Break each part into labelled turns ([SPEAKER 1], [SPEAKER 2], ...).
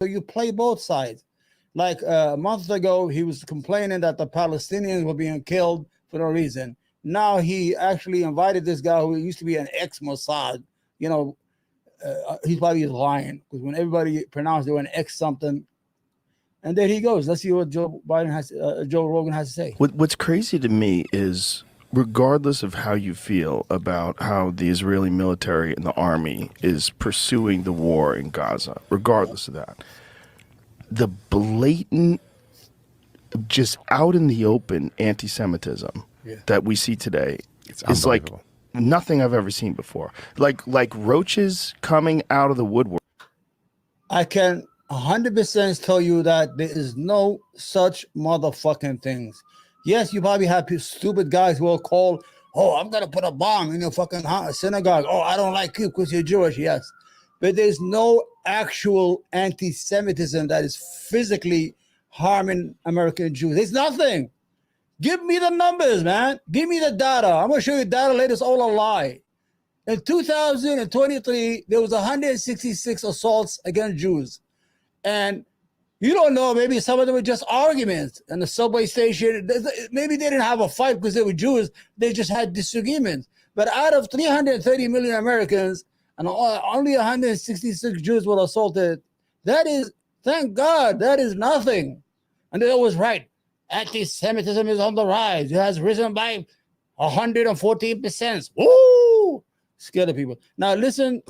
[SPEAKER 1] So you play both sides. Like a month ago, he was complaining that the Palestinians were being killed for no reason. Now he actually invited this guy who used to be an ex-Mossad. You know, he's probably lying because when everybody pronounced they were an ex something, and there he goes. Let's see what Joe Rogan has to say.
[SPEAKER 2] What's crazy to me is, regardless of how you feel about how the Israeli military and the army is pursuing the war in Gaza, regardless of that, the blatant, just out in the open anti-Semitism that we see today is like nothing I've ever seen before. Like roaches coming out of the woodwork.
[SPEAKER 1] I can 100% tell you that there is no such motherfucking things. Yes, you probably have stupid guys who will call, oh, I'm going to put a bomb in your fucking synagogue. Oh, I don't like you because you're Jewish. Yes. But there's no actual anti-Semitism that is physically harming American Jews. There's nothing. Give me the numbers, man. Give me the data. I'm going to show you data later. It's all a lie. In 2023, there was 166 assaults against Jews. And you don't know, maybe some of them were just arguments in the subway station. Maybe they didn't have a fight because they were Jews. They just had disagreements. But out of 330 million Americans, and only 166 Jews were assaulted, that is, thank God, that is nothing. And they're always right. Anti-Semitism is on the rise. It has risen by 114%. Woo! Scare the people. Now listen,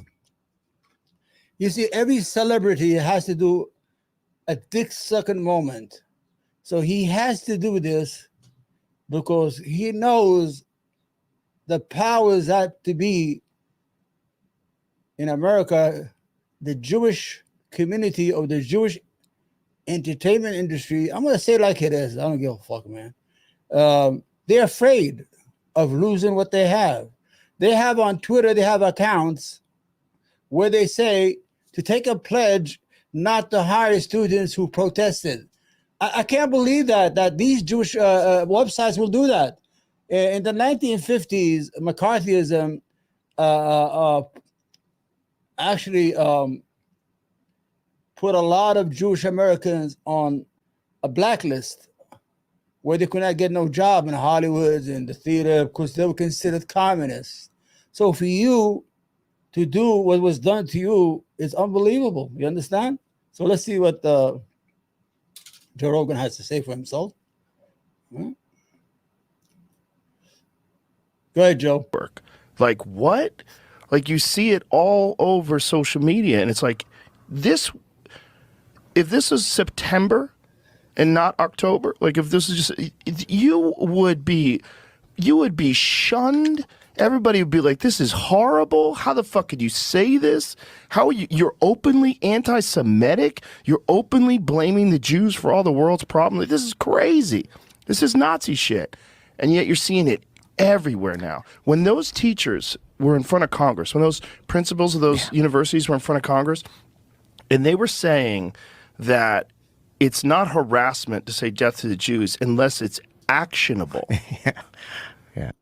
[SPEAKER 1] you see, every celebrity has to do a dick-sucking moment. So he has to do this because he knows the powers that to be in America, the Jewish community or the Jewish entertainment industry. I'm going to say it like it is. I don't give a fuck, man. They're afraid of losing what they have. They have on Twitter, they have accounts where they say to take a pledge not to hire students who protested. I can't believe that these Jewish websites will do that. In the 1950s, McCarthyism actually put a lot of Jewish Americans on a blacklist where they could not get no job in Hollywood and the theater because they were considered communists. So for you to do what was done to you is unbelievable. You understand? So let's see what Joe Rogan has to say for himself. Go ahead, Joe.
[SPEAKER 2] Like what? Like you see it all over social media, and it's like this. If this was September and not October, like if this is just, you would be shunned. Everybody would be like, this is horrible. How the fuck could you say this? How are you? You're openly anti-Semitic. You're openly blaming the Jews for all the world's problems. This is crazy. This is Nazi shit. And yet you're seeing it everywhere now. When those teachers were in front of Congress, when those principals of those universities were in front of Congress, and they were saying that it's not harassment to say death to the Jews unless it's actionable.
[SPEAKER 1] Yeah.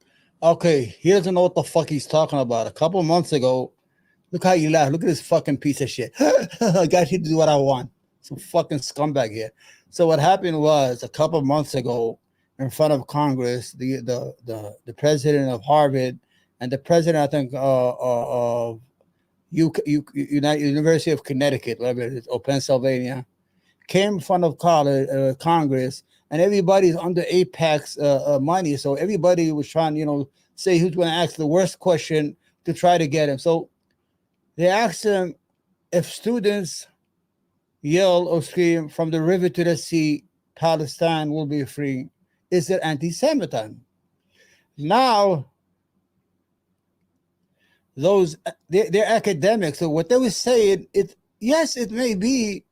[SPEAKER 1] Okay, he doesn't know what the fuck he's talking about. A couple of months ago, look how you laugh. Look at this fucking piece of shit. I got you to do what I want. Some fucking scumbag here. So what happened was a couple of months ago in front of Congress, the president of Harvard and the president, I think, of University of Connecticut, whatever it is, or Pennsylvania, came in front of Congress, and everybody's under Apex money. So everybody was trying, say who's going to ask the worst question to try to get him. So they asked him if students yell or scream from the river to the sea, Palestine will be free. Is it anti-Semitism? Now, they're academics. So what they were saying, yes, it may be.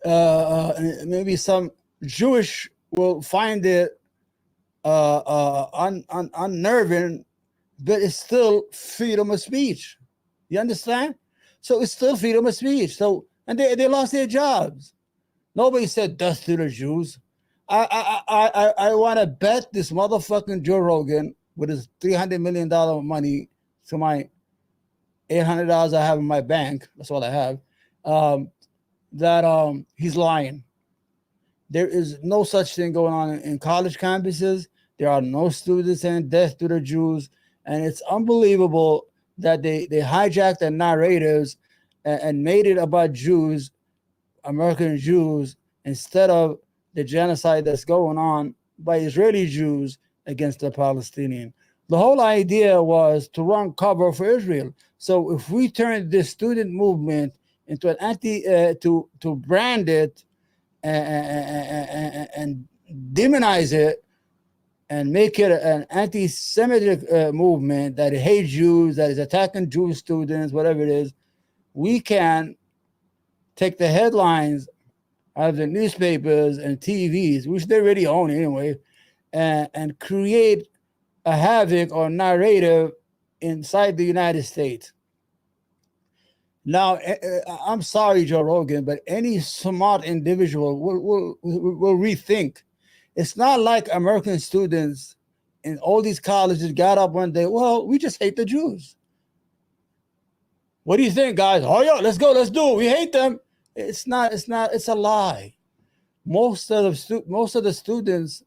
[SPEAKER 1] Maybe some Jewish will find it unnerving, but it's still freedom of speech. You understand? So it's still freedom of speech. So, and they lost their jobs. Nobody said death to the Jews. I want to bet this motherfucking Joe Rogan with his $300 million money to my $800 I have in my bank. That's all I have. that he's lying. There is no such thing going on in college campuses. There are no students saying death to the Jews. And it's unbelievable that they hijacked the narratives and made it about Jews, American Jews, instead of the genocide that's going on by Israeli Jews against the Palestinian. The whole idea was to run cover for Israel. So if we turn this student movement into an to brand it and demonize it and make it an anti-Semitic movement that hates Jews, that is attacking Jewish students, whatever it is, we can take the headlines out of the newspapers and TVs, which they already own anyway, and create a havoc or narrative inside the United States. Now, I'm sorry, Joe Rogan, but any smart individual will rethink. It's not like American students in all these colleges got up one day, well, we just hate the Jews. What do you think, guys? Oh, yeah, let's go, let's do it. We hate them. It's a lie. Most of the students,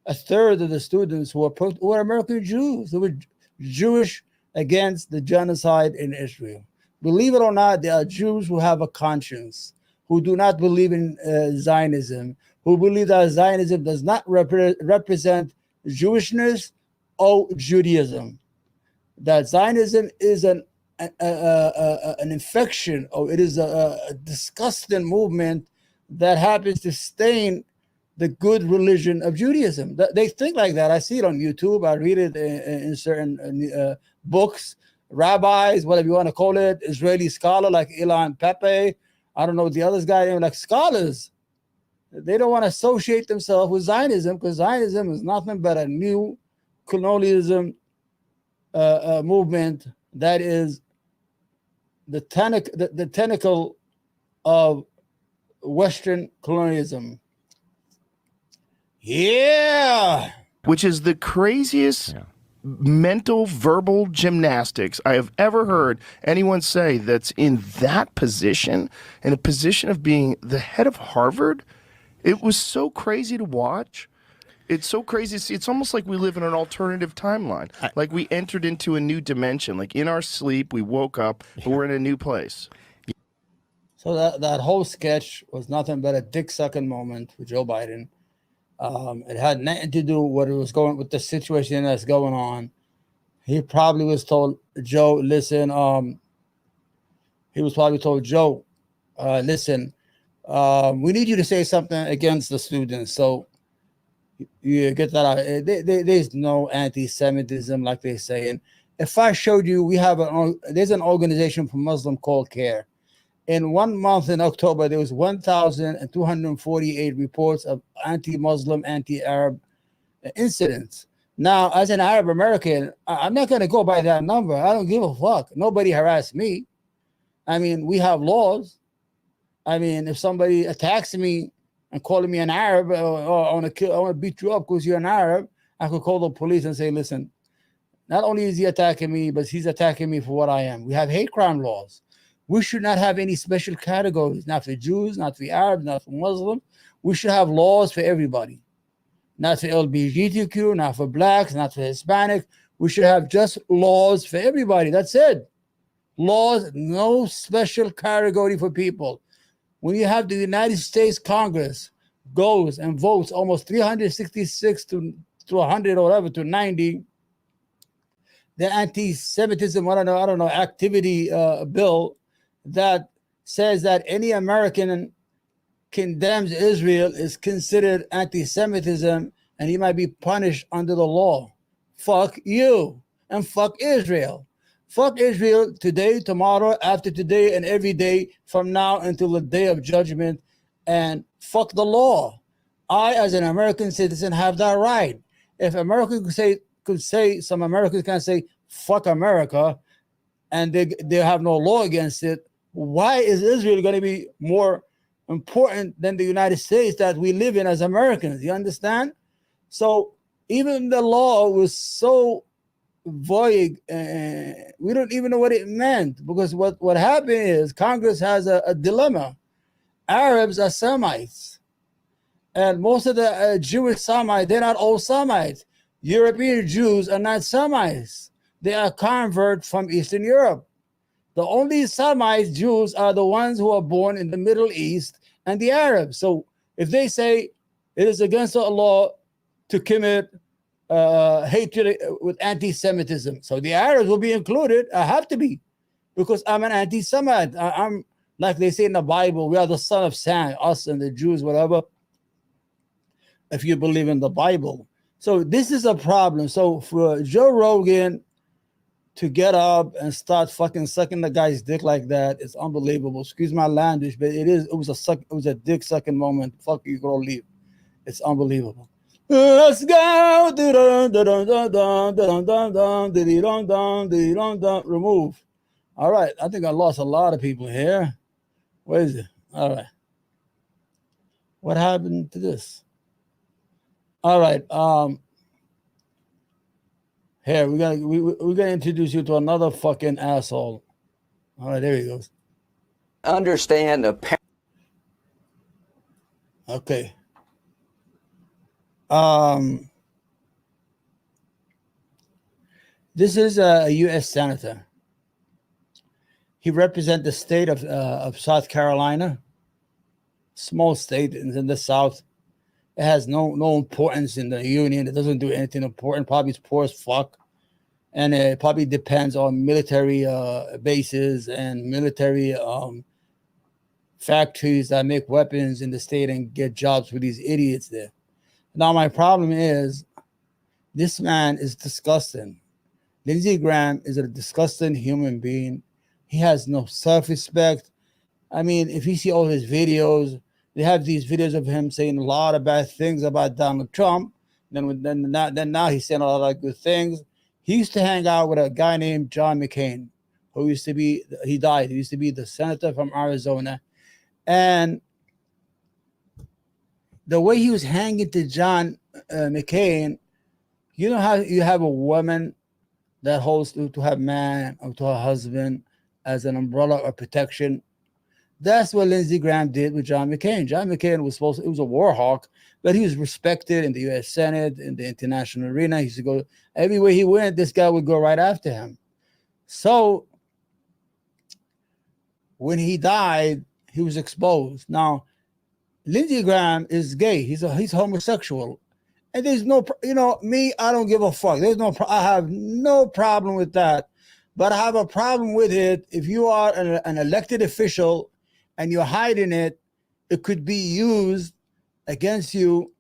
[SPEAKER 1] a third of the students were American Jews. They were Jewish against the genocide in Israel. Believe it or not, there are Jews who have a conscience, who do not believe in Zionism, who believe that Zionism does not represent Jewishness or Judaism. That Zionism is an infection, or it is a disgusting movement that happens to stain the good religion of Judaism. They think like that. I see it on YouTube. I read it in certain books. Rabbis, whatever you want to call it, Israeli scholar like Ilan Pepe, I don't know the other guy, like scholars. They don't want to associate themselves with Zionism because Zionism is nothing but a new colonialism movement that is the tentacle of Western colonialism. Yeah.
[SPEAKER 2] Which is the craziest mental verbal gymnastics I have ever heard anyone say that's in that position, in a position of being the head of Harvard. It was so crazy to watch. It's so crazy to see. It's almost like we live in an alternative timeline. Like we entered into a new dimension. Like in our sleep, we woke up, but we're in a new place.
[SPEAKER 1] So that whole sketch was nothing but a dick-sucking moment with Joe Biden. It had nothing to do with the situation that's going on. He probably was told, Joe, listen. He was probably told, Joe, listen. We need you to say something against the students. So you get that out. There's no anti-Semitism like they say. And if I showed you, there's an organization for Muslim called CARE. In 1 month in October, there was 1,248 reports of anti-Muslim, anti-Arab incidents. Now, as an Arab American, I'm not going to go by that number. I don't give a fuck. Nobody harassed me. I mean, we have laws. I mean, if somebody attacks me and calling me an Arab, or I want to beat you up because you're an Arab, I could call the police and say, listen, not only is he attacking me, but he's attacking me for what I am. We have hate crime laws. We should not have any special categories, not for Jews, not for Arabs, not for Muslims. We should have laws for everybody, not for LGBTQ, not for blacks, not for Hispanic. We should have just laws for everybody. That's it. Laws, no special category for people. When you have the United States Congress goes and votes almost 366 to 100 or whatever to 90, the anti-Semitism, I don't know, activity bill that says that any American condemns Israel is considered anti-Semitism and he might be punished under the law. Fuck you and fuck Israel. Fuck Israel today, tomorrow, after today, and every day from now until the day of judgment, and fuck the law. I, as an American citizen, have that right. If Americans could say some Americans can say fuck America and they have no law against it, why is Israel going to be more important than the United States that we live in as Americans? You understand? So even the law was so void, we don't even know what it meant, because what happened is Congress has a dilemma, Arabs are Semites. And most of the Jewish Semites, they're not all Semites. European Jews are not Semites. They are converts from Eastern Europe. The only Semite Jews are the ones who are born in the Middle East and the Arabs. So if they say it is against the law to commit hatred with anti-Semitism, so the Arabs will be included. I have to be, because I'm an anti-Semite. I'm, like they say in the Bible, we are the son of Sam, us and the Jews, whatever, if you believe in the Bible. So this is a problem. So for Joe Rogan to get up and start fucking sucking the guy's dick like that, it's unbelievable. Excuse my language, but it was a dick sucking moment. Fuck you, go leave. It's unbelievable. Let's go. Remove. All right. I think I lost a lot of people here. Where is it? All right. What happened to this? All right. Here, we're gonna introduce you to another fucking asshole. All right, there he goes.
[SPEAKER 3] Understand the
[SPEAKER 1] Okay. This is a U.S. senator. He represents the state of South Carolina, small state in the South. It has no importance in the union. It doesn't do anything important. Probably it's poor as fuck. And it probably depends on military bases and military factories that make weapons in the state and get jobs for these idiots there. Now, my problem is this man is disgusting. Lindsey Graham is a disgusting human being. He has no self-respect. I mean, if you see all his videos, they have these videos of him saying a lot of bad things about Donald Trump. Then now he's saying a lot of good things. He used to hang out with a guy named John McCain, who he died. He used to be the senator from Arizona. And the way he was hanging to John McCain, you know how you have a woman that holds to her man or to her husband as an umbrella or protection? That's what Lindsey Graham did with John McCain. John McCain was a war hawk, but he was respected in the U.S. Senate, in the international arena. He used to go everywhere he went. This guy would go right after him. So when he died, he was exposed. Now, Lindsey Graham is gay. He's homosexual, and there's no, me. I don't give a fuck. I have no problem with that, but I have a problem with it if you are an elected official and you're hiding it. It could be used against you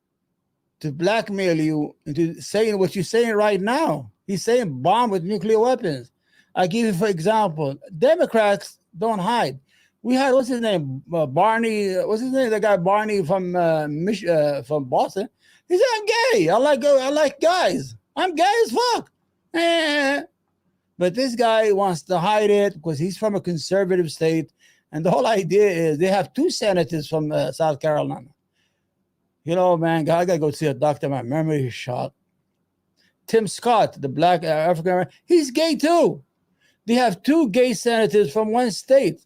[SPEAKER 1] to blackmail you into saying what you're saying right now. He's saying bomb with nuclear weapons. I give you, for example, Democrats don't hide. We had, what's his name? Barney, what's his name? The guy Barney from Boston. He said, I'm gay. I like guys. I'm gay as fuck. But this guy wants to hide it because he's from a conservative state. And the whole idea is they have two senators from South Carolina. Man, I got to go see a doctor. My memory is shot. Tim Scott, the black African, he's gay too. They have two gay senators from one state.